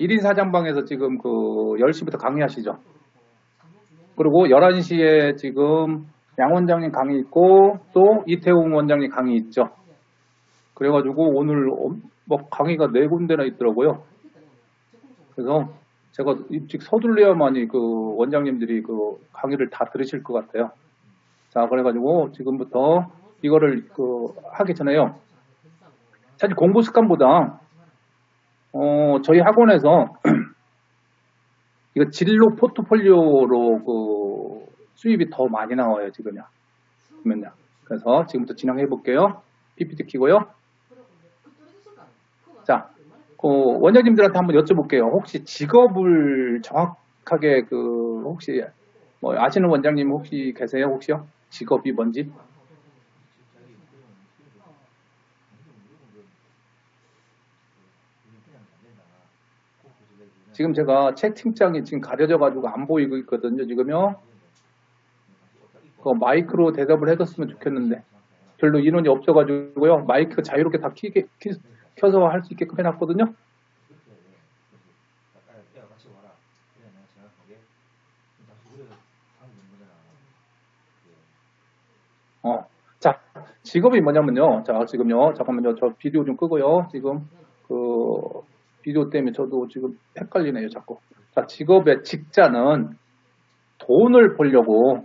1인 사장방에서 지금 그 10시부터 강의하시죠. 그리고 11시에 지금 양 원장님 강의 있고 또 이태웅 원장님 강의 있죠. 그래가지고 오늘 뭐 강의가 4군데나 있더라고요. 그래서 제가 일찍 서둘러야만이 그 원장님들이 그 강의를 다 들으실 것 같아요. 자, 그래가지고 지금부터 이거를 그 하기 전에요. 사실 공부 습관보다 저희 학원에서 이거 진로 포트폴리오로 그 수입이 더 많이 나와요, 지금요. 그러면요. 그래서 지금부터 진행해 볼게요. PPT 키고요. 자, 원장님들한테 한번 여쭤볼게요. 혹시 직업을 정확하게 그 혹시 뭐 아시는 원장님 혹시 계세요? 혹시요? 직업이 뭔지? 지금 제가 채팅창이 지금 가려져 가지고 안 보이고 있거든요. 지금요. 그 마이크로 대답을 해줬으면 좋겠는데 별로 인원이 없어가지고요. 마이크 자유롭게 다 켜서 할 수 있게끔 해놨거든요. 자, 직업이 뭐냐면요. 자, 지금요. 잠깐만요. 저 비디오 좀 끄고요. 지금 그 비디오 때문에 저도 지금 헷갈리네요. 자꾸. 자, 직업의 직자는 돈을 벌려고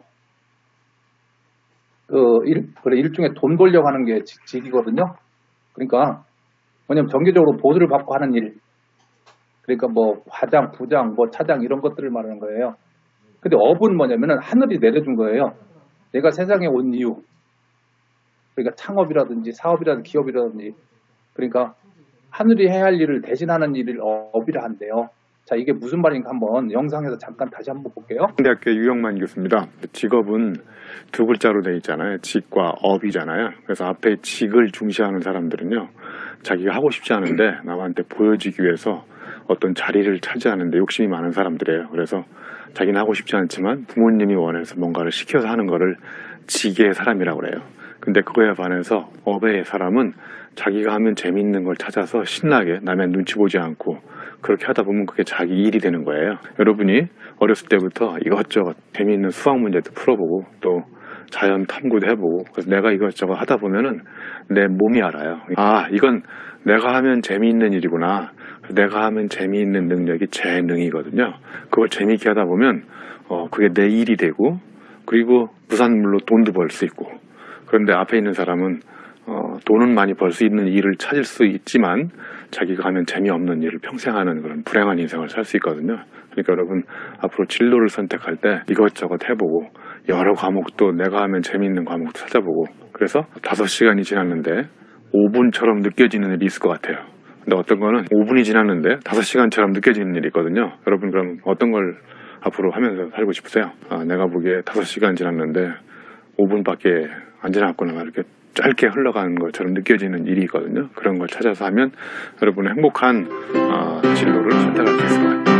그래, 일종의 돈 벌려고 하는 게 직이거든요. 그러니까 뭐냐면 정기적으로 보수를 받고 하는 일. 그러니까 뭐 화장, 부장, 뭐 차장 이런 것들을 말하는 거예요. 근데 업은 뭐냐면은 하늘이 내려준 거예요. 내가 세상에 온 이유. 그러니까 창업이라든지 사업이라든지 기업이라든지 그러니까 하늘이 해야 할 일을 대신하는 일을 업이라 한대요. 자, 이게 무슨 말인가 한번 영상에서 잠깐 다시 한번 볼게요. 대학교 유영만 교수입니다. 직업은 두 글자로 되어 있잖아요. 직과 업이잖아요. 그래서 앞에 직을 중시하는 사람들은요, 자기가 하고 싶지 않은데 남한테 보여지기 위해서 어떤 자리를 차지하는데 욕심이 많은 사람들이에요. 그래서 자기는 하고 싶지 않지만 부모님이 원해서 뭔가를 시켜서 하는 거를 직의 사람이라고 그래요. 근데 그거에 반해서 업의 사람은 자기가 하면 재미있는 걸 찾아서 신나게 남의 눈치 보지 않고 그렇게 하다 보면 그게 자기 일이 되는 거예요. 여러분이 어렸을 때부터 이것저것 재미있는 수학 문제도 풀어보고 또 자연 탐구도 해보고 그래서 내가 이것저것 하다 보면은 내 몸이 알아요. 아, 이건 내가 하면 재미있는 일이구나. 내가 하면 재미있는 능력이 재능이거든요. 그걸 재미있게 하다 보면 그게 내 일이 되고 그리고 부산물로 돈도 벌 수 있고 그런데 앞에 있는 사람은 돈은 많이 벌 수 있는 일을 찾을 수 있지만 자기가 하면 재미없는 일을 평생 하는 그런 불행한 인생을 살 수 있거든요. 그러니까 여러분 앞으로 진로를 선택할 때 이것저것 해보고 여러 과목도 내가 하면 재미있는 과목도 찾아보고 그래서 5시간이 지났는데 5분처럼 느껴지는 일이 있을 것 같아요. 근데 어떤 거는 5분이 지났는데 5시간처럼 느껴지는 일이 있거든요. 여러분 그럼 어떤 걸 앞으로 하면서 살고 싶으세요? 내가 보기에 5시간 지났는데 5분밖에 안 지났구나 이렇게 짧게 흘러가는 것처럼 느껴지는 일이 있거든요. 그런 걸 찾아서 하면 여러분의 행복한 진로를 선택할 수 있을 것 같아요.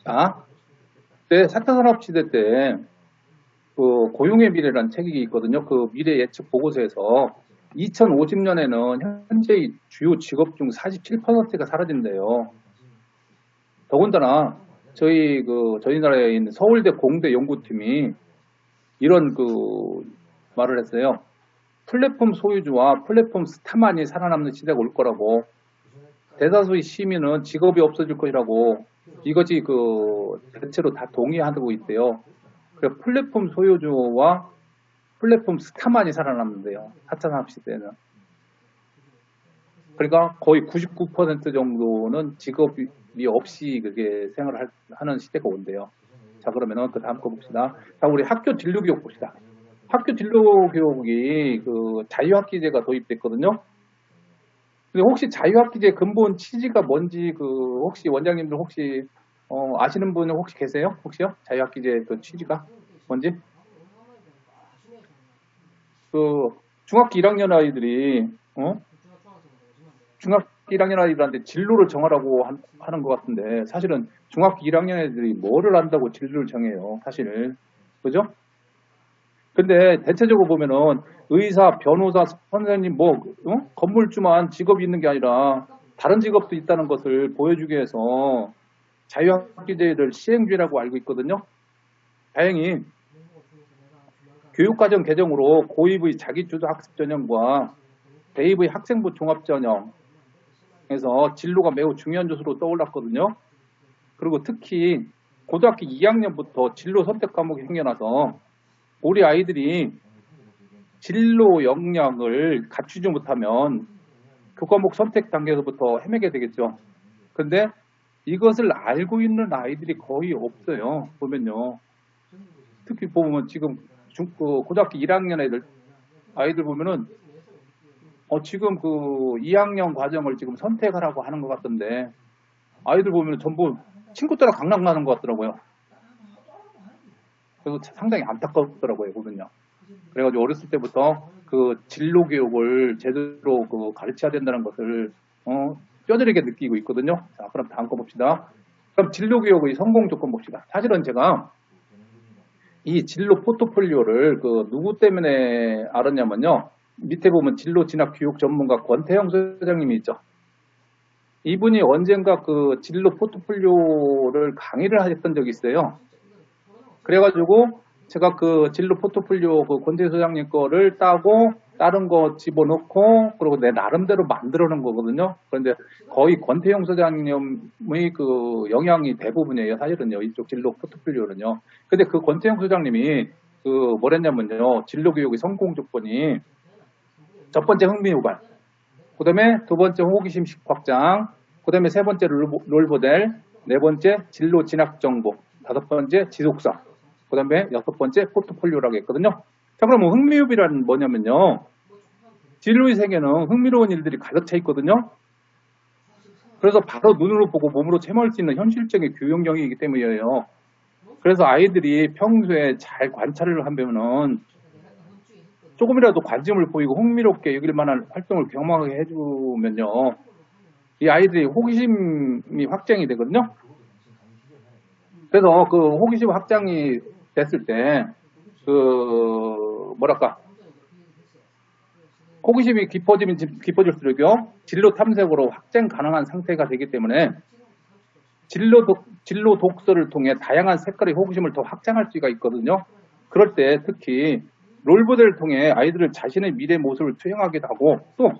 자, 그때 4차 산업시대 때 그 고용의 미래라는 책이 있거든요. 그 미래 예측 보고서에서 2050년에는 현재의 주요 직업 중 47%가 사라진대요. 더군다나 저희 나라에 있는 서울대 공대 연구팀이 이런 그 말을 했어요. 플랫폼 소유주와 플랫폼 스타만이 살아남는 시대가 올 거라고. 대다수의 시민은 직업이 없어질 것이라고. 이것이 그 대체로 다 동의하고 있대요. 그래서 플랫폼 소유주와 플랫폼 스타만이 살아남는데요. 4차 산업 시대에는. 그러니까 거의 99% 정도는 직업이 없이 그게 생활을 하는 시대가 온대요. 자, 그러면은 그 다음 거 봅시다. 자, 우리 학교 진로 교육 봅시다. 학교 진로 교육이 그 자유학기제가 도입됐거든요. 근데 혹시 자유학기제 근본 취지가 뭔지 그 혹시 원장님들 혹시 아시는 분 혹시 계세요? 혹시요? 자유학기제 그 취지가 뭔지? 그 중학교 1학년 아이들이 중학 1학년 아이들한테 진로를 정하라고 하는 것 같은데 사실은 중학교 1학년 애들이 뭐를 안다고 진로를 정해요. 사실. 그죠? 근데 대체적으로 보면은 의사, 변호사, 선생님, 건물주만 직업이 있는 게 아니라 다른 직업도 있다는 것을 보여주기 위해서 자유학기제를 시행주의라고 알고 있거든요. 다행히 교육과정 개정으로 고2의 자기주도 학습 전형과 대입의 학생부 종합 전형에서 진로가 매우 중요한 요소로 떠올랐거든요. 그리고 특히 고등학교 2학년부터 진로 선택 과목이 생겨나서 우리 아이들이 진로 역량을 갖추지 못하면 그 과목 선택 단계에서부터 헤매게 되겠죠. 근데 이것을 알고 있는 아이들이 거의 없어요. 보면요. 특히 보면 지금 고등학교 1학년 아이들 보면은 지금 그 2학년 과정을 지금 선택하라고 하는 것 같던데 아이들 보면 전부 친구 따라 강남 가는 것 같더라고요. 그래서 상당히 안타깝더라고요, 보면요. 그래가지고 어렸을 때부터 그 진로 교육을 제대로 가르쳐야 된다는 것을 뼈저리게 느끼고 있거든요. 자, 그럼 다음 거 봅시다. 그럼 진로 교육의 성공 조건 봅시다. 사실은 제가 이 진로 포트폴리오를 누구 때문에 알았냐면요. 밑에 보면 진로 진학 교육 전문가 권태영 소장님이 있죠. 이분이 언젠가 그 진로 포트폴리오를 강의를 하셨던 적이 있어요. 그래가지고 제가 그 진로 포트폴리오 그 권태영 소장님 거를 따고 다른 거 집어넣고 그리고 내 나름대로 만들어 놓은 거거든요. 그런데 거의 권태영 소장님의 그 영향이 대부분이에요. 사실은요. 이쪽 진로 포트폴리오는요. 근데 그 권태영 소장님이 뭐랬냐면요. 진로 교육의 성공 조건이 첫 번째 흥미 유발, 그 다음에 두 번째 호기심 확장, 그 다음에 세 번째 롤모델, 네 번째 진로 진학 정보, 다섯 번째 지속성, 그 다음에 여섯 번째 포트폴리오라고 했거든요. 자, 그럼 흥미유비란 뭐냐면요. 진로의 세계는 흥미로운 일들이 가득 차 있거든요. 그래서 바로 눈으로 보고 몸으로 체험할 수 있는 현실적인 교육 영역이기 때문이에요. 그래서 아이들이 평소에 잘 관찰을 하면은 조금이라도 관심을 보이고 흥미롭게 여길 만한 활동을 경험하게 해주면요. 이 아이들이 호기심이 확장이 되거든요. 그래서 그 호기심 확장이 됐을 때, 호기심이 깊어질수록요, 진로 탐색으로 확장 가능한 상태가 되기 때문에 진로 독서를 통해 다양한 색깔의 호기심을 더 확장할 수가 있거든요. 그럴 때 특히 롤모델을 통해 아이들을 자신의 미래 모습을 투영하기도 하고 또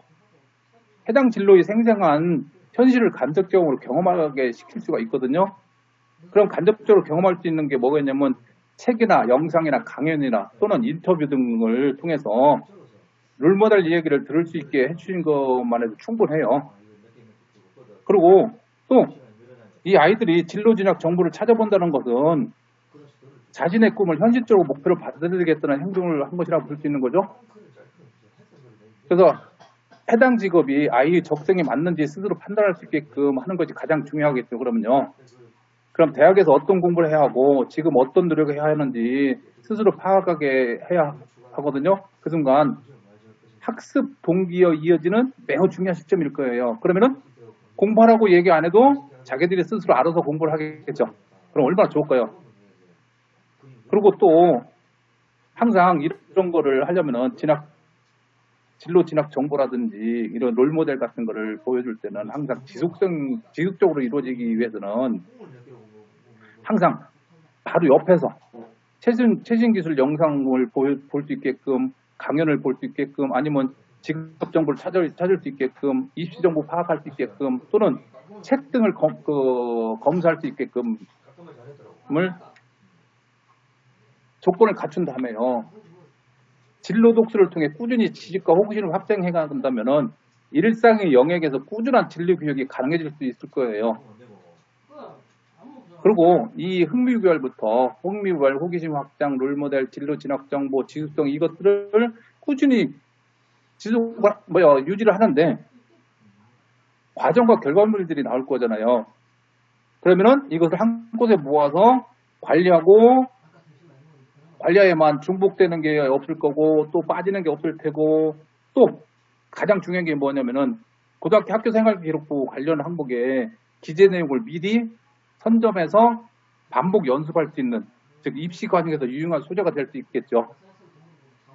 해당 진로의 생생한 현실을 간접적으로 경험하게 시킬 수가 있거든요. 그럼 간접적으로 경험할 수 있는 게 뭐겠냐면 책이나 영상이나 강연이나 또는 인터뷰 등을 통해서 롤모델 이야기를 들을 수 있게 해주신 것만 해도 충분해요. 그리고 또 이 아이들이 진로 진학 정보를 찾아본다는 것은 자신의 꿈을 현실적으로 목표로 받아들이겠다는 행동을 한 것이라고 볼 수 있는 거죠. 그래서 해당 직업이 아이의 적성에 맞는지 스스로 판단할 수 있게끔 하는 것이 가장 중요하겠죠. 그러면요. 그럼 대학에서 어떤 공부를 해야 하고 지금 어떤 노력을 해야 하는지 스스로 파악하게 해야 하거든요. 그 순간 학습 동기에 이어지는 매우 중요한 시점일 거예요. 그러면은 공부하라고 얘기 안 해도 자기들이 스스로 알아서 공부를 하겠죠. 그럼 얼마나 좋을까요? 그리고 또 항상 이런 거를 하려면은 진로 진학 정보라든지 이런 롤모델 같은 거를 보여줄 때는 항상 지속적으로 이루어지기 위해서는 항상 바로 옆에서 최신 기술 영상을 볼 수 있게끔 강연을 볼 수 있게끔 아니면 직업 정보를 찾을 수 있게끔 입시 정보 파악할 수 있게끔 또는 책 등을 검사할 수 있게끔 조건을 갖춘 다음에요. 진로 독서를 통해 꾸준히 지식과 호기심을 확장해 간다면은 일상의 영역에서 꾸준한 진로 교육이 가능해질 수 있을 거예요. 그리고 이 흥미유발부터 흥미유발, 호기심 확장, 롤모델, 진로 진학 정보, 지속성 이것들을 꾸준히 유지를 하는데 과정과 결과물들이 나올 거잖아요. 그러면은 이것을 한 곳에 모아서 관리해야만 중복되는 게 없을 거고 또 빠지는 게 없을 테고 또 가장 중요한 게 뭐냐면은 고등학교 학교생활기록부 관련 항목에 기재 내용을 미리 선점해서 반복 연습할 수 있는, 즉 입시 과정에서 유용한 소재가 될 수 있겠죠.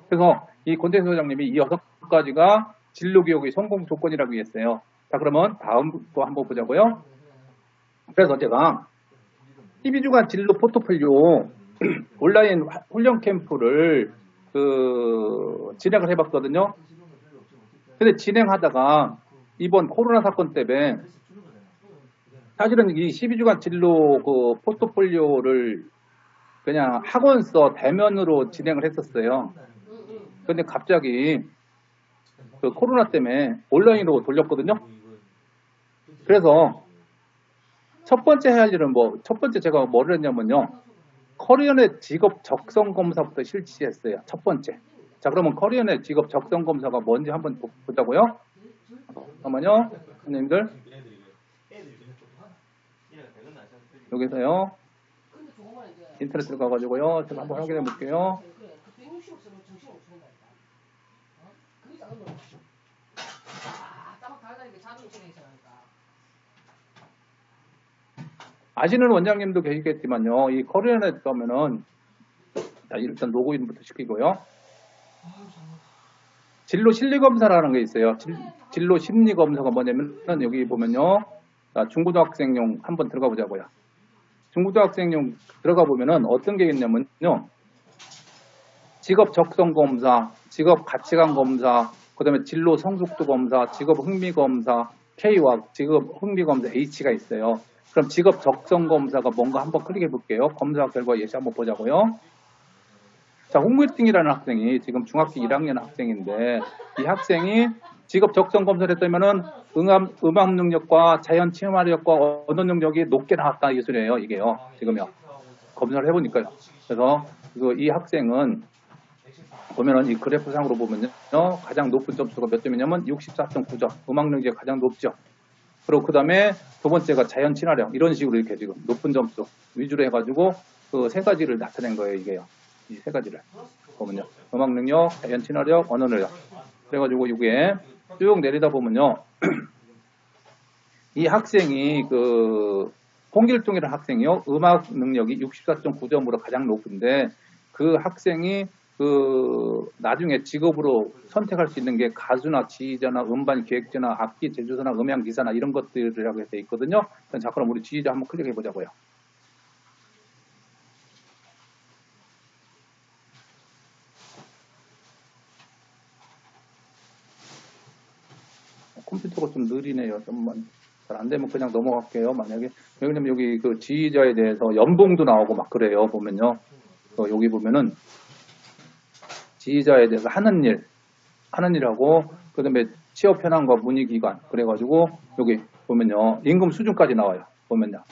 그래서 이 권태희 소장님이 이 6가지가 진로교육의 성공 조건이라고 했어요. 자, 그러면 다음 또 한번 보자고요. 그래서 제가 12주간 진로 포트폴리오 온라인 훈련 캠프를 진행을 해봤거든요. 근데 진행하다가 이번 코로나 사건 때문에 사실은 이 12주간 진로 포트폴리오를 그냥 학원서 대면으로 진행을 했었어요. 근데 갑자기 코로나 때문에 온라인으로 돌렸거든요. 그래서 첫 번째 해야 할 일은 첫 번째 제가 뭐를 했냐면요. 커리어넷 직업 적성 검사부터 실시했어요. 첫 번째. 자, 그러면 커리어넷 직업 적성 검사가 뭔지 한번 보자고요. 잠깐만요. 선생님들. 여기서요. 인터넷 들어가가지고요. 제가 한번 확인해 볼게요. 아시는 원장님도 계시겠지만요. 이 커리어넷 가면은 자, 일단 로그인부터 시키고요. 진로 심리검사라는 게 있어요. 진로 심리검사가 뭐냐면 여기 보면요. 자, 중고등학생용 한번 들어가 보자고요. 중고등학생용 들어가 보면은 어떤 게 있냐면요. 직업 적성 검사, 직업 가치관 검사, 그 다음에 진로 성숙도 검사, 직업 흥미 검사, K와 직업 흥미 검사 H가 있어요. 그럼 직업 적성 검사가 뭔가 한번 클릭해 볼게요. 검사 결과 예시 한번 보자고요. 자, 홍길등이라는 학생이 지금 중학교 1학년 학생인데 이 학생이 직업 적성 검사를 했다면은 음악 능력과 자연 친화력과 언어 능력이 높게 나왔다 이 소리예요. 이게요. 지금요. 검사를 해보니까요. 그래서 이 학생은 보면은 이 그래프상으로 보면요. 가장 높은 점수가 몇 점이냐면 64.9점. 음악 능력이 가장 높죠. 그리고 그 다음에 두 번째가 자연 친화력. 이런 식으로 이렇게 지금 높은 점수 위주로 해가지고 그 세 가지를 나타낸 거예요. 이게요. 이 세 가지를 보면요. 음악 능력, 자연 친화력, 언어 능력. 그래가지고 이게 쭉 내리다 보면요. 이 학생이 홍길동이라는 학생이요. 음악 능력이 64.9점으로 가장 높은데 그 학생이 나중에 직업으로 선택할 수 있는 게 가수나 지휘자나 음반 기획자나 악기 제조사나 음향 기사나 이런 것들이라고 해서 있거든요. 자, 그럼 우리 지휘자 한번 클릭해 보자고요. 컴퓨터가 좀 느리네요. 좀만 잘 안 되면 그냥 넘어갈게요. 만약에 왜냐면 여기 그 지휘자에 대해서 연봉도 나오고 막 그래요. 보면요. 여기 보면은 지휘자에 대해서 하는 일하고 그다음에 취업 현황과 문의 기간 그래가지고 여기 보면요. 임금 수준까지 나와요. 보면요.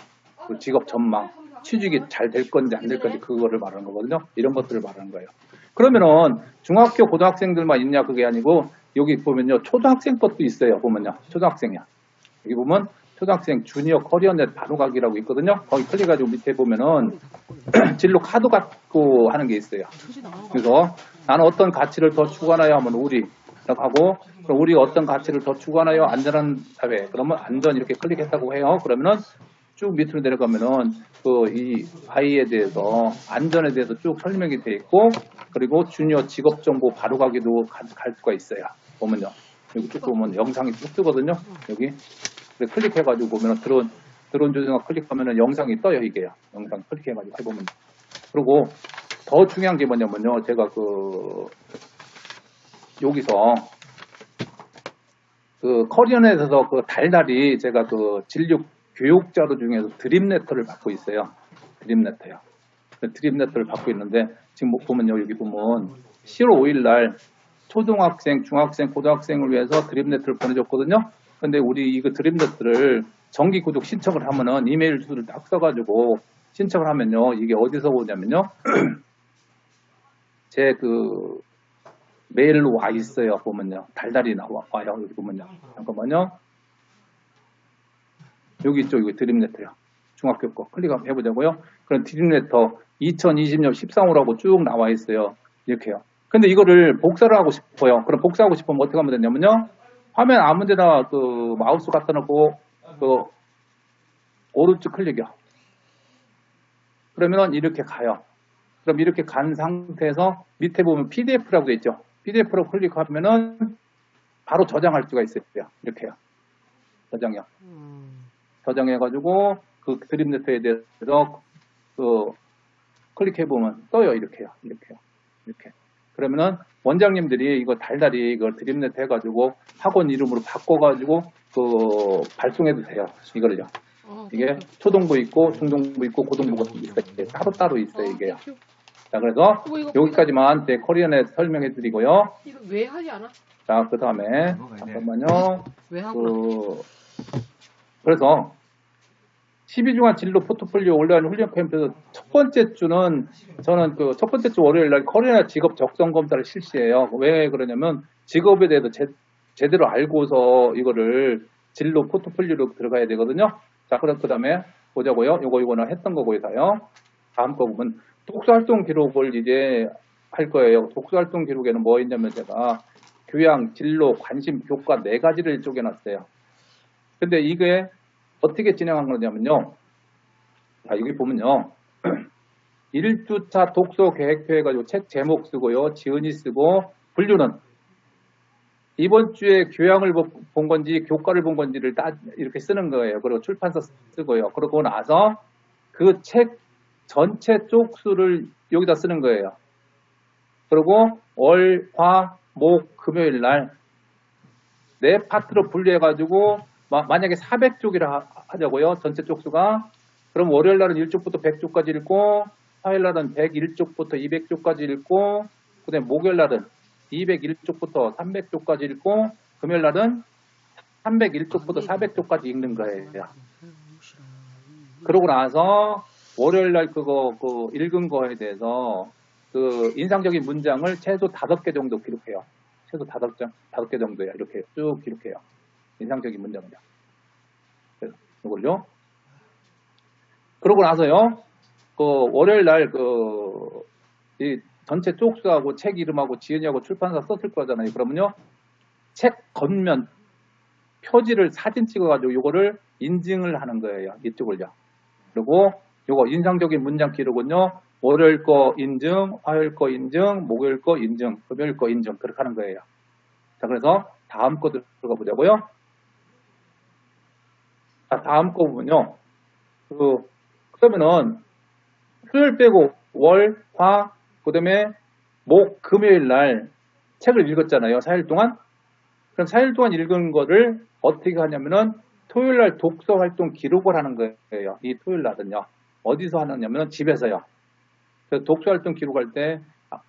그 직업 전망, 취직이 잘 될 건지 안 될 건지 그거를 말하는 거거든요. 이런 것들을 말하는 거예요. 그러면은 중학교 고등학생들만 있냐 그게 아니고 여기 보면요. 초등학생 것도 있어요. 보면요. 초등학생이야. 여기 보면 초등학생 주니어 커리어넷 바로가기라고 있거든요. 거기 클릭해가지고 밑에 보면은 진로 카드 갖고 하는 게 있어요. 그래서 나는 어떤 가치를 더 추구하나요 하면 우리라고 하고 그럼 우리 어떤 가치를 더 추구하나요? 안전한 사회. 그러면 안전 이렇게 클릭했다고 해요. 그러면은 쭉 밑으로 내려가면은 이 아이에 대해서 안전에 대해서 쭉 설명이 돼 있고 그리고 주니어 직업 정보 바로가기도 갈 수가 있어요. 보면요. 여기 쭉 보면 영상이 쭉 뜨거든요. 여기 클릭해가지고 보면은 드론 조정을 클릭하면은 영상이 떠요. 이게요. 영상 클릭해가지고 해보면. 그리고 더 중요한 게 뭐냐면요. 제가 여기서 커리어넷에서 달달이 제가 진료 교육 자료 중에서 드림레터를 받고 있어요. 드림레터요. 드림레터를 받고 있는데 지금 보면요. 여기 보면 10월 5일 날 초등학생, 중학생, 고등학생을 위해서 드림레터를 보내줬거든요. 근데 우리 이거 드림레터를 정기 구독 신청을 하면은 이메일 주소를 딱 써가지고 신청을 하면요. 이게 어디서 오냐면요. 제 메일로 와 있어요. 보면요. 달달이 와요. 여기 보면요. 잠깐만요. 여기 있죠. 이거 드림레터요. 중학교 거 클릭 해보자고요. 그럼 드림레터 2020년 13호라고 쭉 나와 있어요. 이렇게요. 근데 이거를 복사를 하고 싶어요. 그럼 복사하고 싶으면 어떻게 하면 되냐면요. 화면 아무 데나 그 마우스 갖다 놓고 그 오른쪽 클릭이요. 그러면 이렇게 가요. 그럼 이렇게 간 상태에서 밑에 보면 PDF라고 돼 있죠. PDF로 클릭하면은 바로 저장할 수가 있어요. 이렇게요. 저장이요. 저장해가지고 그 드림네트에 대해서 그 클릭해보면 떠요. 이렇게요. 이렇게요. 이렇게. 그러면은 원장님들이 이거 달달이 이걸 드림네트 해가지고 학원 이름으로 바꿔가지고 그 발송해도 돼요. 이거를요. 이게 초등부 있고 중등부 있고 고등부가 있어요. 따로따로 있어요. 이게요. 자, 그래서 여기까지만 제 코리안에 설명해 드리고요. 이거 왜 하지 않아? 자, 그 다음에 잠깐만요. 왜 하고? 그래서 12주간 진로 포트폴리오 온라인 훈련 캠프에서 첫 번째 주는 저는 그 첫 번째 주 월요일 날 코리안 직업 적성 검사를 실시해요. 왜 그러냐면 직업에 대해서 제대로 알고서 이거를 진로 포트폴리오로 들어가야 되거든요. 자, 그럼 그 다음에 보자고요. 이거는 했던 거고요, 다요. 다음 거 보면 독서활동 기록을 이제 할 거예요. 독서활동 기록에는 뭐 있냐면 제가 교양, 진로, 관심, 교과 4가지를 쪼개놨어요. 근데 이게 어떻게 진행한 거냐면요. 자, 여기 보면요. 1주차 독서 계획표 해가지고 책 제목 쓰고요. 지은이 쓰고, 분류는 이번 주에 교양을 본 건지 교과를 본 건지를 이렇게 쓰는 거예요. 그리고 출판사 쓰고요. 그러고 나서 그 책 전체 쪽수를 여기다 쓰는 거예요. 그리고 월, 화, 목, 금요일 날 4파트로 분류해가지고 만약에 400쪽이라 하자고요. 전체 쪽수가. 그럼 월요일 날은 1쪽부터 100쪽까지 읽고 화요일 날은 101쪽부터 200쪽까지 읽고 그 다음에 목요일 날은 201쪽부터 300쪽까지 읽고 금요일 날은 301쪽부터 400쪽까지 읽는 거예요. 그러고 나서 월요일 날 그거 읽은 거에 대해서 그 인상적인 문장을 최소 5개 정도 기록해요. 최소 5개 정도야. 이렇게 쭉 기록해요. 인상적인 문장을요. 이걸요. 그러고 나서요. 그 월요일 날 이 전체 쪽수하고 책 이름하고 지은이하고 출판사 썼을 거잖아요. 그러면요. 책 겉면 표지를 사진 찍어가지고 이거를 인증을 하는 거예요. 이쪽을요. 그리고 요거 인상적인 문장 기록은요. 월요일 거 인증, 화요일 거 인증, 목요일 거 인증, 금요일 거 인증 그렇게 하는 거예요. 자, 그래서 다음 거 들어가 보자고요. 자, 다음 거 보면요. 그러면은 수요일 빼고 월, 화, 그 다음에 목, 금요일 날 책을 읽었잖아요. 4일 동안. 그럼 4일 동안 읽은 거를 어떻게 하냐면은 토요일 날 독서 활동 기록을 하는 거예요. 이 토요일 날은요. 어디서 하느냐면 집에서요. 그래서 독서 활동 기록할 때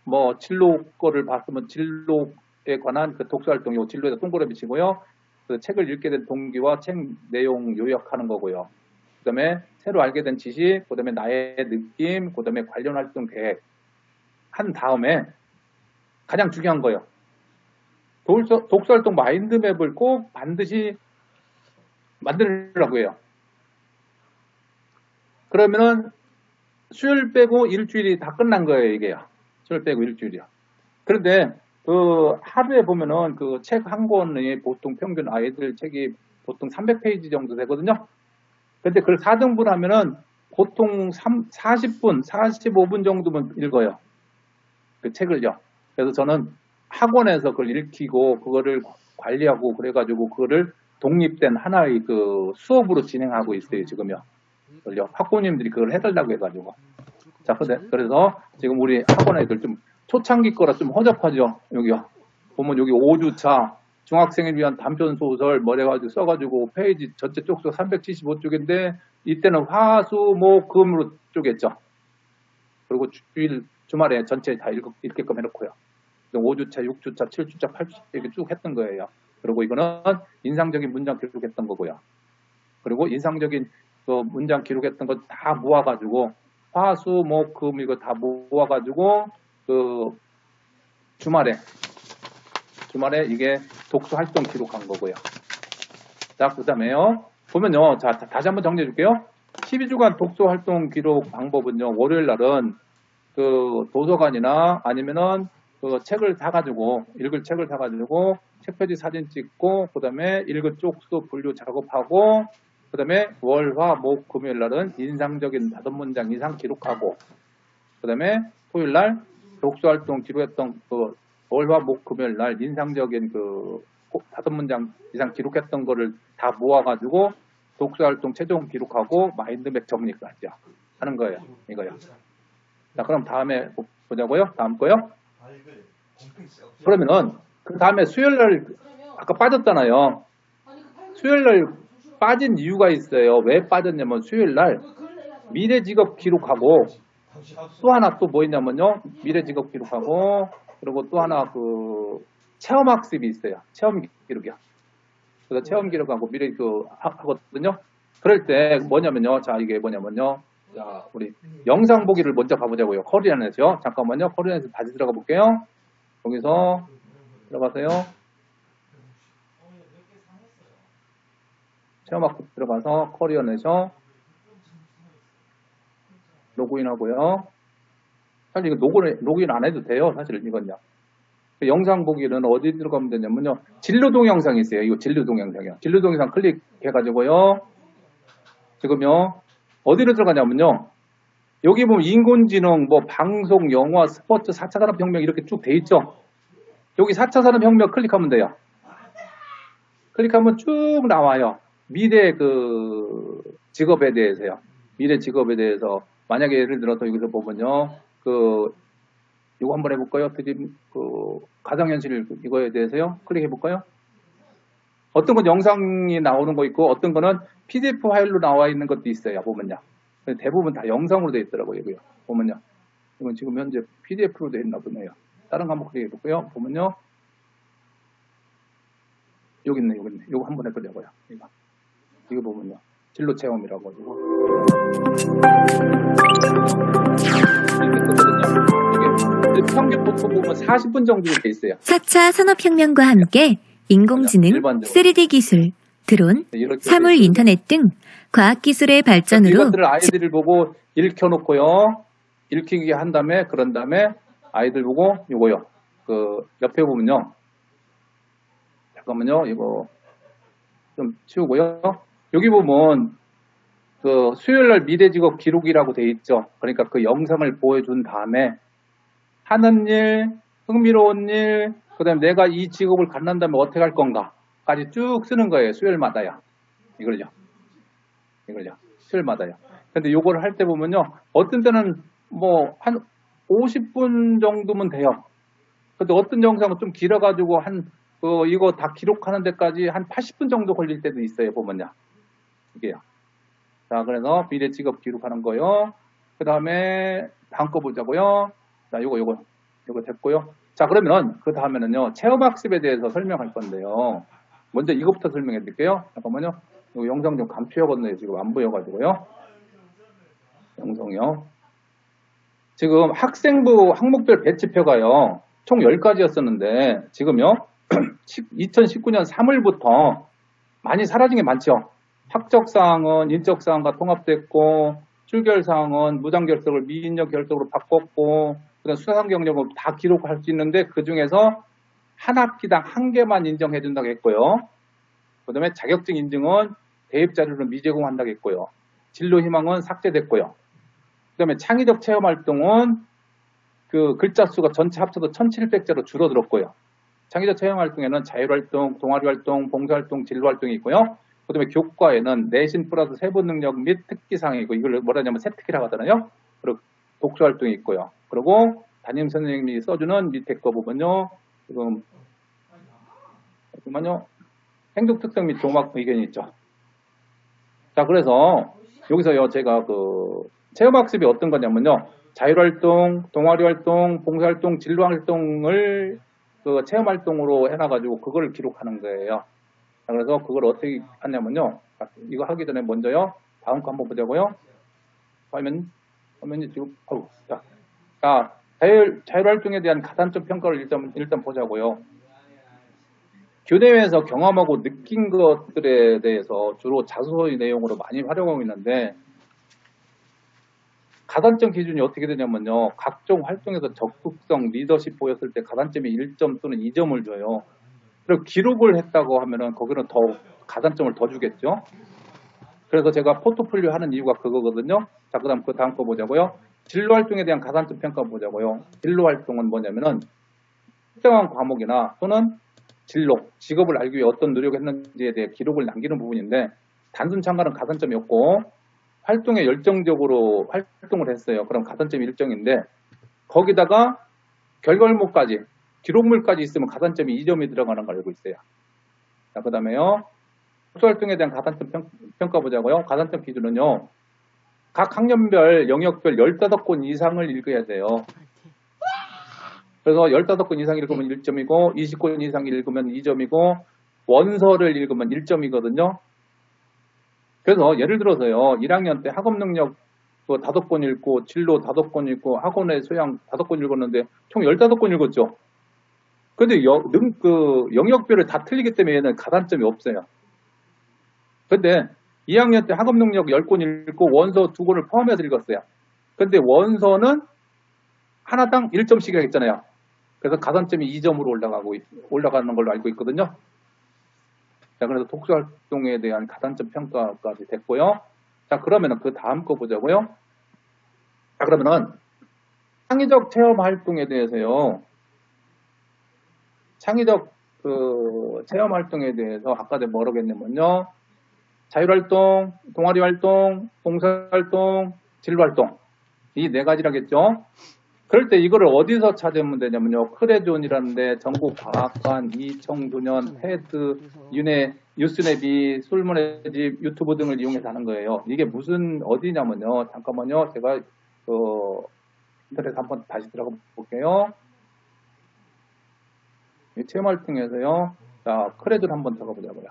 뭐 진로 거를 봤으면 진로에 관한 그 독서 활동 요 진로에다 동그라미 치고요. 그 책을 읽게 된 동기와 책 내용 요약하는 거고요. 그다음에 새로 알게 된 지식, 그다음에 나의 느낌, 그다음에 관련 활동 계획 한 다음에 가장 중요한 거예요. 독서 활동 마인드맵을 꼭 반드시 만들려고 해요. 그러면은 수요일 빼고 일주일이 다 끝난 거예요, 이게요. 수요일 빼고 일주일이요. 그런데 그 하루에 보면은 그 책 한 권이 보통 평균 아이들 책이 보통 300페이지 정도 되거든요. 근데 그걸 4등분 하면은 보통 40분, 45분 정도면 읽어요. 그 책을요. 그래서 저는 학원에서 그걸 읽히고 그거를 관리하고 그래가지고 그거를 독립된 하나의 그 수업으로 진행하고 있어요, 지금요. 학부모님들이 그걸 해달라고 해가지고. 자, 그래서 지금 우리 학원 애들 좀 초창기 거라 좀 허접하죠, 여기요. 보면 여기 5주차 중학생을 위한 단편 소설 뭐 해가지고 써가지고 페이지 전체 쪽수 375쪽인데 이때는 화, 수, 목, 금으로 쪼갰죠. 그리고 주말에 전체 다 읽게끔 해놓고요. 5주차, 6주차, 7주차, 8주차 이렇게 쭉 했던 거예요. 그리고 이거는 인상적인 문장 기록했던 거고요. 그리고 인상적인 그 문장 기록했던 거 다 모아가지고 화, 수, 목, 금 이거 다 모아가지고 그 주말에 이게 독서 활동 기록한 거고요. 자, 그 다음에요. 보면요. 자, 다시 한번 정리해 줄게요. 12주간 독서 활동 기록 방법은요. 월요일 날은 그 도서관이나 아니면은 그 책을 사가지고 읽을 책을 사가지고 책표지 사진 찍고, 그 다음에 일급 쪽수 분류 작업하고, 그 다음에 월, 화, 목, 금요일 날은 인상적인 5문장 이상 기록하고, 그 다음에 토요일 날 독서활동 기록했던 그 월, 화, 목, 금요일 날 인상적인 그 5문장 이상 기록했던 거를 다 모아가지고 독서활동 최종 기록하고 마인드맵 정리까지 하는 거예요. 이거요. 자, 그럼 다음에 보자고요. 다음 거요. 그러면은 그 다음에 수요일 날 아까 빠졌잖아요. 수요일 날 빠진 이유가 있어요. 왜 빠졌냐면 수요일 날 미래 직업 기록하고 또 하나 또 뭐 있냐면요. 미래 직업 기록하고 그리고 또 하나 그 체험 학습이 있어요. 체험 기록이요. 그래서 체험 기록하고 미래 그 하거든요. 그럴 때 뭐냐면요. 자, 이게 뭐냐면요. 자, 우리 영상 보기를 먼저 가보자고요. 커리어넷이요. 잠깐만요. 커리어넷 다시 들어가 볼게요. 여기서 들어가세요. 체험학습 들어가서 커리어넷이요. 로그인하고요. 사실 이거 로그인 안 해도 돼요. 사실 이건요. 영상 보기는 어디 들어가면 되냐면요. 진로 동영상이 있어요. 이거 진로 동영상이요. 진로 동영상 클릭해가지고요. 지금요. 어디로 들어가냐면요. 여기 보면 인공지능, 뭐 방송, 영화, 스포츠, 4차 산업혁명 이렇게 쭉 돼 있죠. 여기 4차 산업혁명 클릭하면 돼요. 클릭하면 쭉 나와요. 미래 그 직업에 대해서요. 미래 직업에 대해서 만약에 예를 들어서 여기서 보면요. 이거 한번 해볼까요? 가상현실 이거에 대해서요. 클릭해볼까요? 어떤 건 영상이 나오는 거 있고 어떤 거는 PDF 파일로 나와 있는 것도 있어요. 보면요. 대부분 다 영상으로 되어 있더라고요. 이거요. 보면요. 이건 지금 현재 PDF로 되어 있나 보네요. 다른 거 한번 클릭해볼까요? 보면요. 여기 있네. 이거 한번 해보려고요. 이거 보면요. 진로 체험이라고 가지고. 이렇게 뜨거든요. 이게 평균 보통 보면 40분 정도 돼 있어요. 4차 산업혁명과 함께 인공지능, 일반적으로. 3D 기술, 드론, 이렇게 사물 돼 있어요. 인터넷 등 과학기술의 발전으로 이것들을 아이들을 보고 읽혀놓고요. 읽히게 한 다음에 그런 다음에 아이들 보고 요거요. 그 옆에 보면요. 잠깐만요. 이거 좀 치우고요. 여기 보면 그 수요일날 미래직업 기록이라고 돼 있죠. 그러니까 그 영상을 보여준 다음에 하는 일, 흥미로운 일, 그 다음에 내가 이 직업을 갖는다면 어떻게 할 건가까지 쭉 쓰는 거예요. 수요일마다요. 이걸요. 수요일마다요. 근데 요거를 할 때 보면요. 어떤 때는 뭐 한 50분 정도면 돼요. 근데 어떤 영상은 좀 길어가지고 이거 다 기록하는 데까지 한 80분 정도 걸릴 때도 있어요. 보면요. 이게요. 자, 그래서 미래 직업 기록하는 거요. 그 다음에 다음 거 보자고요. 자, 요거 됐고요. 자, 그러면 그 다음에는요. 체험학습에 대해서 설명할 건데요. 먼저 이거부터 설명해 드릴게요. 잠깐만요. 이 영상 좀 감추어봤네요. 지금 안 보여가지고요. 영상이요. 지금 학생부 항목별 배치표가요. 총 10가지였었는데 지금요. 2019년 3월부터 많이 사라진 게 많죠. 학적사항은 인적사항과 통합됐고 출결사항은 무장결석을 미인력 결석으로 바꿨고 그다음 수상 경력은 다 기록할 수 있는데 그중에서 한 학기당 1개만 인정해준다고 했고요. 그 다음에 자격증 인증은 대입자료로 미제공한다고 했고요. 진로 희망은 삭제됐고요. 그 다음에 창의적 체험활동은 그 글자 수가 전체 합쳐서 1700자로 줄어들었고요. 창의적 체험활동에는 자율활동, 동아리활동, 봉사활동, 진로활동이 있고요. 그 다음에 교과에는 내신 플러스 세부 능력 및 특기사항이 있고 이걸 뭐라 하냐면 세특기라고 하잖아요. 그리고 독서활동이 있고요. 그리고 담임 선생님이 써주는 밑에 거 보면요. 잠깐만요. 행동 특성 및 종합 의견이 있죠. 자, 그래서 여기서요, 제가 체험학습이 어떤 거냐면요. 자율활동, 동아리활동, 봉사활동, 진로활동을 체험활동으로 해놔가지고 그걸 기록하는 거예요. 자, 그래서 그걸 어떻게 하냐면요. 이거 하기 전에 먼저요. 다음 거 한번 보자고요. 화면이 지금, 자, 자율활동에 대한 가산점 평가를 일단 보자고요. 교내에서 경험하고 느낀 것들에 대해서 주로 자소서의 내용으로 많이 활용하고 있는데 가산점 기준이 어떻게 되냐면요. 각종 활동에서 적극성, 리더십 보였을 때 가산점이 1점 또는 2점을 줘요. 그리고 기록을 했다고 하면은 거기는 더 가산점을 더 주겠죠. 그래서 제가 포트폴리오 하는 이유가 그거거든요. 자, 그다음 그 다음 거 보자고요. 진로 활동에 대한 가산점 평가 보자고요. 진로 활동은 뭐냐면은 특정한 과목이나 또는 진로, 직업을 알기 위해 어떤 노력을 했는지에 대해 기록을 남기는 부분인데 단순 참가는 가산점이 없고 활동에 열정적으로 활동을 했어요. 그럼 가산점이 1점인데 거기다가 결과물까지 기록물까지 있으면 가산점이 2점이 들어가는 걸 알고 있어요. 자, 그 다음에요. 특수활동에 대한 가산점 평가 보자고요. 가산점 기준은요. 각 학년별, 영역별 15권 이상을 읽어야 돼요. 그래서 15권 이상 읽으면 1점이고 20권 이상 읽으면 2점이고 원서를 읽으면 1점이거든요. 그래서 예를 들어서요. 1학년 때 학업 능력 5권 읽고 진로 5권 읽고 학원의 소양 5권 읽었는데 총 15권 읽었죠. 근데 영역별을 다 틀리기 때문에 얘는 가산점이 없어요. 근데 2학년 때 학업 능력 10권 읽고 원서 2권을 포함해서 읽었어요. 근데 원서는 하나당 1점씩 했잖아요. 그래서 가산점이 2점으로 올라가는 걸로 알고 있거든요. 자, 그래서 독서활동에 대한 가산점 평가까지 됐고요. 자, 그러면은 그 다음 거 보자고요. 자, 그러면은 창의적 체험 활동에 대해서요. 창의적 체험 활동에 대해서 아까 제가 뭐라고 했냐면요. 자율활동, 동아리활동, 봉사활동, 진로활동 이 4가지라겠죠. 그럴 때 이거를 어디서 찾으면 되냐면요. 크레존이라는데 전국과학관, 이청소년, 헤드, 윤회, 뉴스네비, 솔몬의 집, 유튜브 등을 이용해서 하는 거예요. 이게 무슨 어디냐면요. 잠깐만요. 제가 인터넷 한번 다시 들어가 볼게요. 이 체험활동에서요. 자, 크레존 한번 들어가 보자고요.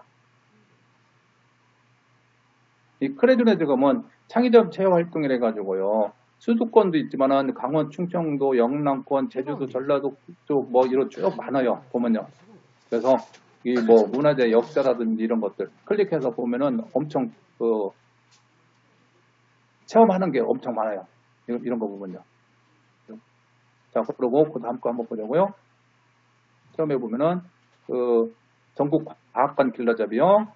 이 크레존에 들어가면 창의적 체험활동이라 해가지고요. 수도권도 있지만은 강원, 충청도, 영남권, 제주도, 전라도 쪽 뭐 이런 쭉 많아요. 보면요. 그래서 이 뭐 문화재 역사라든지 이런 것들 클릭해서 보면은 엄청 체험하는 게 엄청 많아요. 이런 거 보면요. 자, 그리고 그 다음 거 한번 보자고요. 처음에 보면은 전국 과학관 길라잡이요.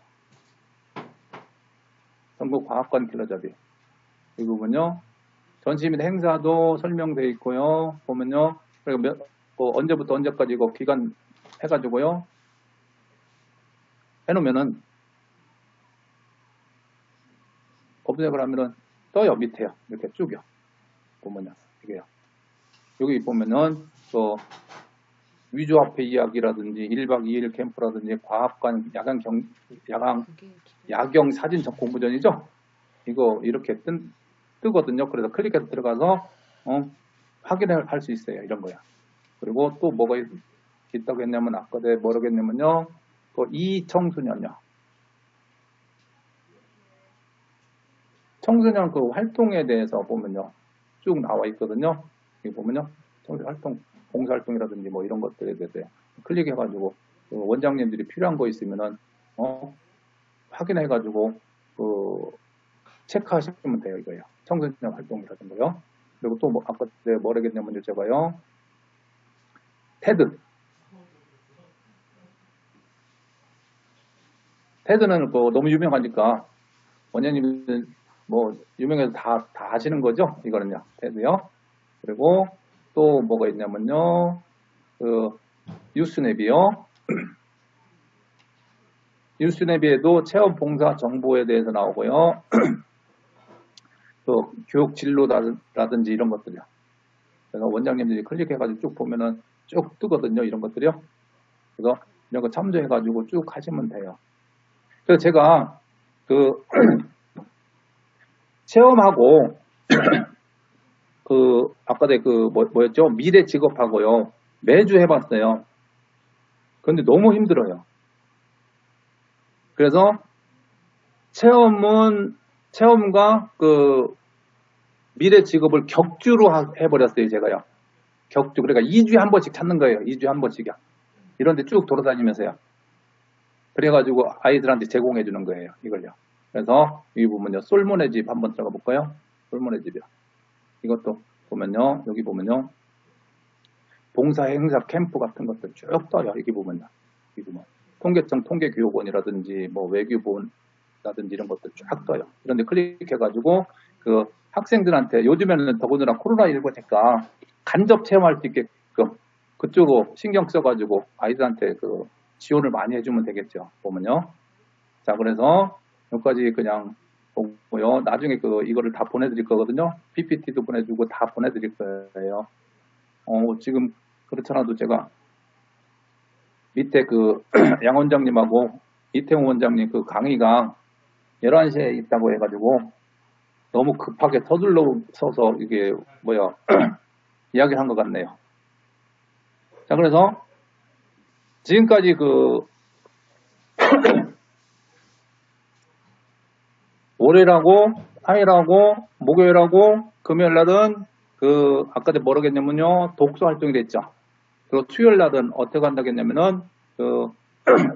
전국 과학관 길라잡이 이 부분요. 전시 및 행사도 설명되어 있고요. 보면요. 그리고 언제부터 언제까지 이거 기간 해가지고요. 해놓으면은 검색을 하면은 떠요. 밑에요. 이렇게 쭉요. 보면요. 이게요. 여기 보면은 또 위조화폐 이야기라든지 1박 2일 캠프라든지 과학관 야경 사진 공모전이죠. 이거 이렇게 뜨거든요. 그래서 클릭해서 들어가서 확인을 할 수 있어요. 이런 거야. 그리고 또 뭐가 있다고 했냐면 아까 내가 뭐라고 했냐면요. 이청소년요. 청소년 그 활동에 대해서 보면요. 쭉 나와 있거든요. 여기 보면요. 청소년 활동, 봉사활동이라든지 뭐 이런 것들에 대해서 클릭해가지고 원장님들이 필요한 거 있으면은 확인해가지고 체크하시면 돼요. 이거요. 청소년 활동이라든가요. 그리고 또 뭐 아까 내가 뭐라고 했냐면 제가요. 테드는 너무 유명하니까 원장님들 뭐 유명해서 다 아시는 거죠. 이거는요. 테드요. 그리고 또 뭐가 있냐면요. 뉴스네비요. 뉴스네비에도 체험 봉사 정보에 대해서 나오고요. 또 교육 진로라든지 이런 것들이요. 그래서 원장님들이 클릭해가지고 쭉 보면은 쭉 뜨거든요. 이런 것들이요. 그래서 이런 거 참조해가지고 쭉 하시면 돼요. 그래서 제가 체험하고 아까 뭐였죠? 미래 직업하고요. 매주 해봤어요. 근데 너무 힘들어요. 그래서 체험과 미래 직업을 격주로 해버렸어요. 제가요. 격주. 그러니까 2주에 한 번씩 찾는 거예요. 2주에 한 번씩이요. 이런데 쭉 돌아다니면서요. 그래가지고 아이들한테 제공해 주는 거예요. 이걸요. 그래서 이 부분요. 솔몬의 집 한번 들어가 볼까요? 솔몬의 집이요. 이것도 보면요. 여기 보면요. 봉사 행사 캠프 같은 것들 쭉 떠요. 여기 보면요. 지금은. 통계청 통계교육원이라든지 뭐 외교본이라든지 이런 것들 쫙 떠요. 이런데 클릭해가지고 그 학생들한테 요즘에는 더군다나 코로나19니까 간접 체험할 수 있게끔 그쪽으로 신경 써가지고 아이들한테 그 지원을 많이 해주면 되겠죠. 보면요. 자, 그래서 여기까지 그냥 보고요. 나중에 이거를 다 보내드릴 거거든요. PPT도 보내주고 다 보내드릴 거예요. 지금 그렇잖아도 제가 밑에 그 양 원장님하고 이태웅 원장님 그 강의가 11시에 있다고 해가지고 너무 급하게 서둘러서서 이게 이야기를 한 것 같네요. 자, 그래서 지금까지 월요일하고 화요일하고 목요일하고 금요일날은 아까 뭐라 했냐면요, 독서 활동이 됐죠. 그리고 수요일날은 어떻게 한다고 했냐면은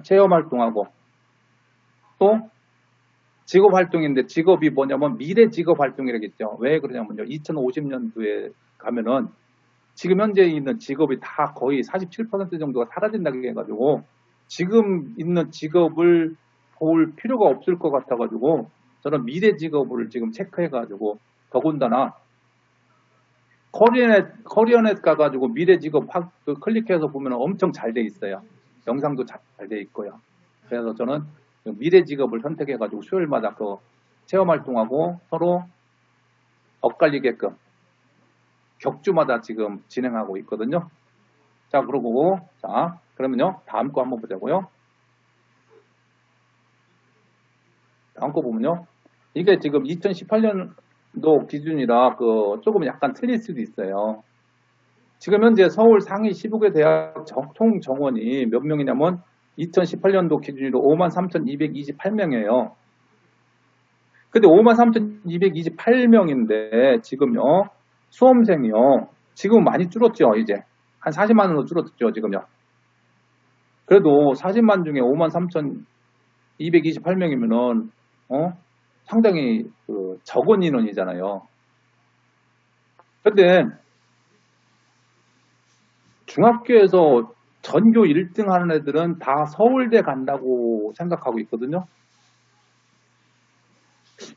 체험 활동하고 또 직업 활동인데 직업이 뭐냐면 미래 직업 활동이라겠죠. 왜 그러냐면요, 2050년도에 가면은 지금 현재 있는 직업이 다 거의 47% 정도가 사라진다고 해가지고 지금 있는 직업을 볼 필요가 없을 것 같아가지고 저는 미래 직업을 지금 체크해가지고 더군다나 커리어넷 가가지고 미래 직업 클릭해서 보면 엄청 잘 돼 있어요. 영상도 잘 돼 있고요. 그래서 저는 미래 직업을 선택해가지고 수요일마다 체험 활동하고 서로 엇갈리게끔 격주마다 지금 진행하고 있거든요. 자, 그러면요, 다음 거 한번 보자고요. 다음 거 보면요, 이게 지금 2018년도 기준이라 조금 약간 틀릴 수도 있어요. 지금 현재 서울 상위 15개 대학 총 정원이 몇 명이냐면 2018년도 기준으로 53,228명이에요. 근데 53,228명인데 지금요, 수험생이요, 지금 많이 줄었죠. 이제 한 40만으로 줄었죠. 지금요. 그래도 40만 중에 53,228명이면은 상당히 적은 인원이잖아요. 근데 중학교에서 전교 1등 하는 애들은 다 서울대 간다고 생각하고 있거든요.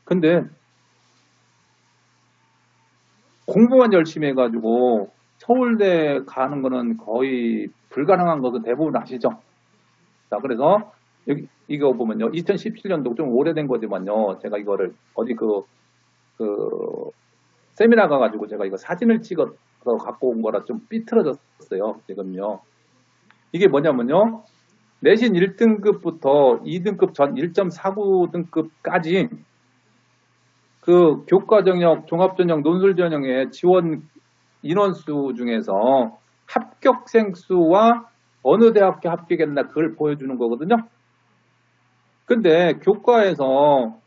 근데 공부만 열심히 해가지고 서울대 가는 거는 거의 불가능한 것은 대부분 아시죠? 자, 그래서 이거 보면요, 2017년도 좀 오래된 거지만요, 제가 이거를 어디 세미나 가가지고 제가 이거 사진을 찍어서 갖고 온 거라 좀 삐뚤어졌어요, 지금요. 이게 뭐냐면요, 내신 1등급부터 2등급 전 1.49등급까지 교과전형, 종합전형, 논술전형의 지원 인원수 중에서 합격생 수와 어느 대학교 합격했나 그걸 보여주는 거거든요. 근데 교과에서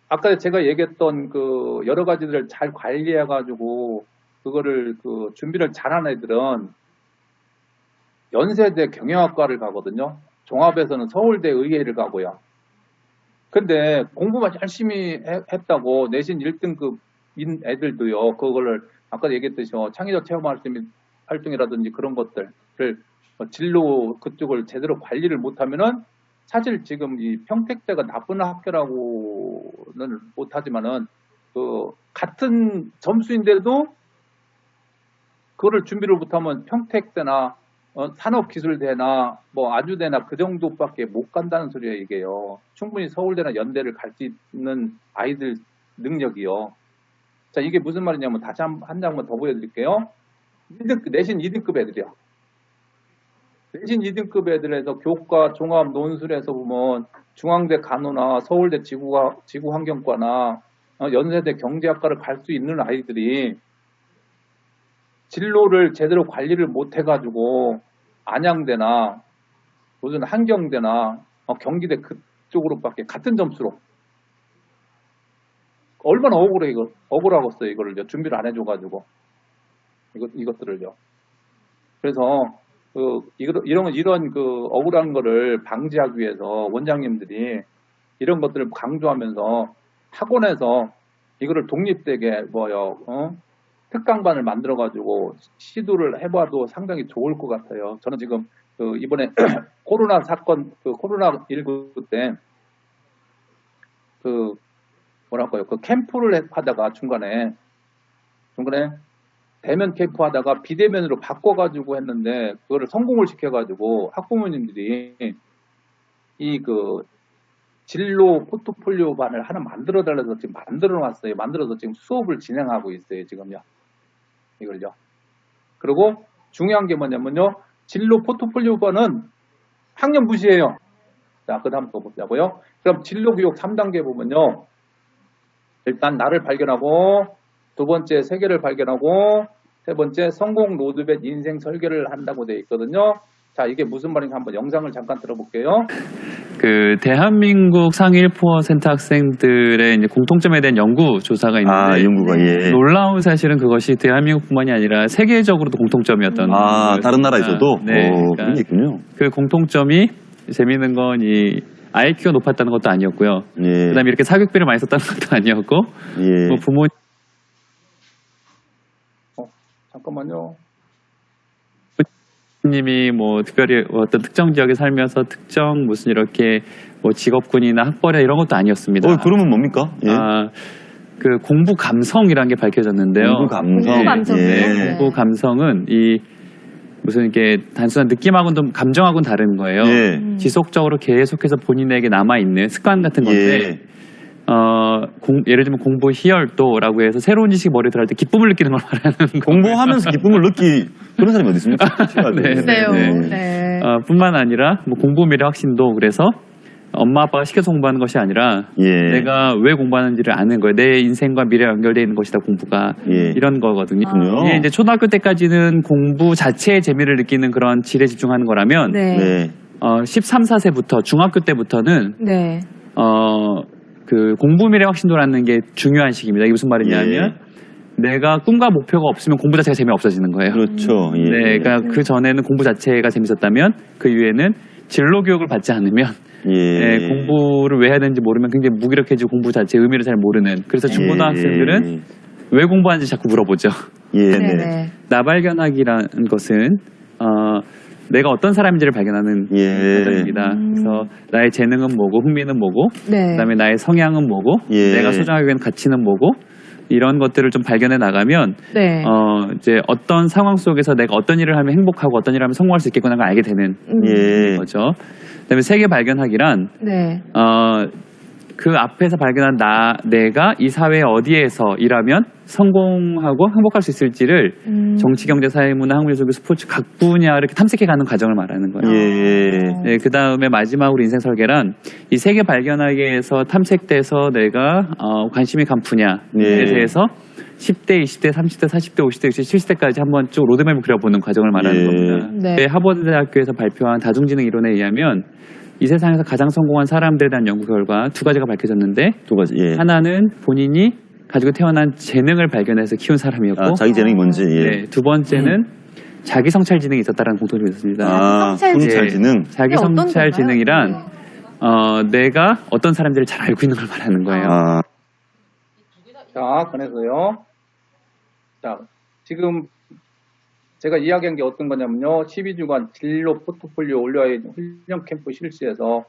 아까 제가 얘기했던 여러 가지들을 잘 관리해가지고 그거를 준비를 잘하는 애들은 연세대 경영학과를 가거든요. 종합에서는 서울대 의예를 가고요. 근데 공부만 열심히 했다고 내신 1등급인 애들도요, 그거를 아까 얘기했듯이 창의적 체험 활동이라든지 그런 것들을 진로 그쪽을 제대로 관리를 못하면은 사실 지금 이 평택대가 나쁜 학교라고는 못하지만은 같은 점수인데도 그거를 준비를 못하면 평택대나 산업기술대나 뭐 아주대나 그 정도밖에 못 간다는 소리예요, 이게요. 충분히 서울대나 연대를 갈 수 있는 아이들 능력이요. 자, 이게 무슨 말이냐면 다시 한 장만 더 보여드릴게요. 내신 2등급 애들이요. 내신 2등급 애들에서 교과, 종합, 논술에서 보면 중앙대 간호나 서울대 지구환경과나 연세대 경제학과를 갈 수 있는 아이들이 진로를 제대로 관리를 못 해가지고 안양대나 무슨 한경대나 경기대 그쪽으로밖에 같은 점수로 얼마나 억울하겠어요. 이거를 준비를 안 해줘가지고 이것들을요. 그래서 이런 억울한 거를 방지하기 위해서 원장님들이 이런 것들을 강조하면서 학원에서 이거를 독립되게 특강반을 만들어가지고 시도를 해봐도 상당히 좋을 것 같아요. 저는 지금 이번에 코로나 사건, 코로나19 때, 뭐랄까요, 캠프를 하다가 중간에 대면 캠프 하다가 비대면으로 바꿔가지고 했는데, 그거를 성공을 시켜가지고 학부모님들이 진로 포트폴리오반을 하나 만들어달라서 지금 만들어놨어요. 만들어서 지금 수업을 진행하고 있어요, 지금요. 이걸요. 그리고 중요한 게 뭐냐면요. 진로 포트폴리오반은 학년 무시예요. 자, 그 다음 거 보자고요. 그럼 진로교육 3단계 보면요. 일단 나를 발견하고, 두 번째 세계를 발견하고, 세 번째 성공 로드맵 인생 설계를 한다고 되어 있거든요. 자, 이게 무슨 말인지 한번 영상을 잠깐 들어볼게요. 대한민국 상위 1% 학생들의 이제 공통점에 대한 연구 조사가 있는데 연구가, 예. 놀라운 사실은 그것이 대한민국뿐만이 아니라 세계적으로도 공통점이었던 다른 나라에서도? 네, 그런 게 있군요. 그 공통점이 재미있는 건 이 IQ가 높았다는 것도 아니었고요. 예. 그다음에 이렇게 사교육비를 많이 썼다는 것도 아니었고 예. 뭐 부모 잠깐만요. 님이 뭐 특별히 어떤 특정 지역에 살면서 특정 무슨 이렇게 뭐 직업군이나 학벌이나 이런 것도 아니었습니다. 그러면 뭡니까? 예. 그 공부 감성이라는 게 밝혀졌는데요. 공부 감성. 공부 감성이요? 예. 네. 공부 감성은 이 무슨 이렇게 단순한 느낌하고는 감정하고는 다른 거예요. 예. 지속적으로 계속해서 본인에게 남아 있는 습관 같은 건데. 예. 예를 들면 공부 희열도라고 해서 새로운 지식이 머리에 들어갈 때 기쁨을 느끼는 걸 말하는 거. 공부하면서 기쁨을 그런 사람이 어디 있습니까? 네. 글쎄요. 네. 네. 뿐만 아니라 뭐 공부 미래 확신도 그래서 엄마 아빠가 시켜서 공부하는 것이 아니라 예. 내가 왜 공부하는지를 아는 거예요. 내 인생과 미래가 연결되어 있는 것이다 공부가. 예. 이런 거거든요. 그렇군요. 이게 이제 초등학교 때까지는 공부 자체의 재미를 느끼는 그런 질에 집중하는 거라면 네. 네. 13, 14세부터 중학교 때부터는 네. 그 공부 미래 확신도라는 게 중요한 시기입니다. 이게 무슨 말이냐면 내가 꿈과 목표가 없으면 공부 자체가 재미없어지는 거예요. 그렇죠. 예. 네, 그러니까 그 전에는 공부 자체가 재밌었다면 그 이후에는 진로 교육을 받지 않으면 예. 공부를 왜 해야 되는지 모르면 굉장히 무기력해지고 공부 자체의 의미를 잘 모르는. 그래서 중고등학생들은 왜 공부하는지 자꾸 물어보죠. 예. 네. 네. 네. 나 발견하기라는 것은 내가 어떤 사람인지를 발견하는 예. 과정입니다. 그래서 나의 재능은 뭐고 흥미는 뭐고 네. 그다음에 나의 성향은 뭐고 예. 내가 소장하기 위한 가치는 뭐고 이런 것들을 좀 발견해 나가면 네. 이제 어떤 상황 속에서 내가 어떤 일을 하면 행복하고 어떤 일을 하면 성공할 수 있겠구나를 알게 되는 예. 거죠. 그다음에 세계 발견하기란 네. 그 앞에서 발견한 내가 이 사회 어디에서 일하면 성공하고 행복할 수 있을지를 정치, 경제, 사회, 문화, 학문, 예술, 스포츠 각 분야를 이렇게 탐색해가는 과정을 말하는 거예요. 예. 네, 그 다음에 마지막으로 인생 설계란 이 세계 발견하기에서 탐색돼서 내가 관심이 간 분야에 예. 대해서 10대, 20대, 30대, 40대, 50대, 60대, 70대까지 한번 쭉 로드맵을 그려보는 과정을 말하는 예. 겁니다. 네. 하버드 대학교에서 발표한 다중지능 이론에 의하면 이 세상에서 가장 성공한 사람들에 대한 연구 결과 두 가지가 밝혀졌는데 두 가지. 예. 하나는 본인이 가지고 태어난 재능을 발견해서 키운 사람이었고 자기 재능이 뭔지. 예. 네, 두 번째는 자기 성찰 지능이 있었다는 공통점이 있었습니다. 성찰 지능. 성찰 지능. 자기 그게 어떤 성찰 건가요? 지능이란 내가 어떤 사람들을 잘 알고 있는 걸 말하는 거예요. 자, 그래서요. 자, 지금 제가 이야기한 게 어떤 거냐면요. 12주간 진로 포트폴리오 올려야 훈련 캠프 실시해서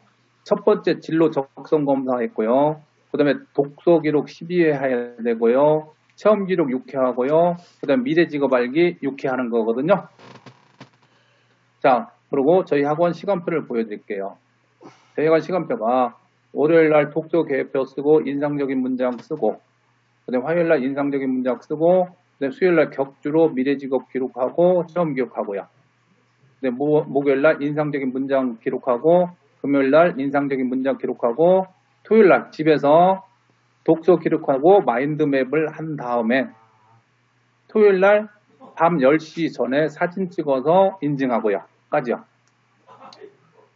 첫 번째 진로 적성 검사했고요. 그 다음에 독서 기록 12회 해야 되고요. 체험 기록 6회 하고요. 그 다음에 미래 직업 알기 6회 하는 거거든요. 자, 그리고 저희 학원 시간표를 보여드릴게요. 저희 학원 시간표가 월요일 날 독서 계획표 쓰고 인상적인 문장 쓰고, 그 다음에 화요일 날 인상적인 문장 쓰고, 그다음에 수요일 날 격주로 미래 직업 기록하고 체험 기록하고요. 그다음에 목요일 날 인상적인 문장 기록하고 금요일 날 인상적인 문장 기록하고 토요일 날 집에서 독서 기록하고 마인드맵을 한 다음에 토요일 날 밤 10시 전에 사진 찍어서 인증하고요. 까지요.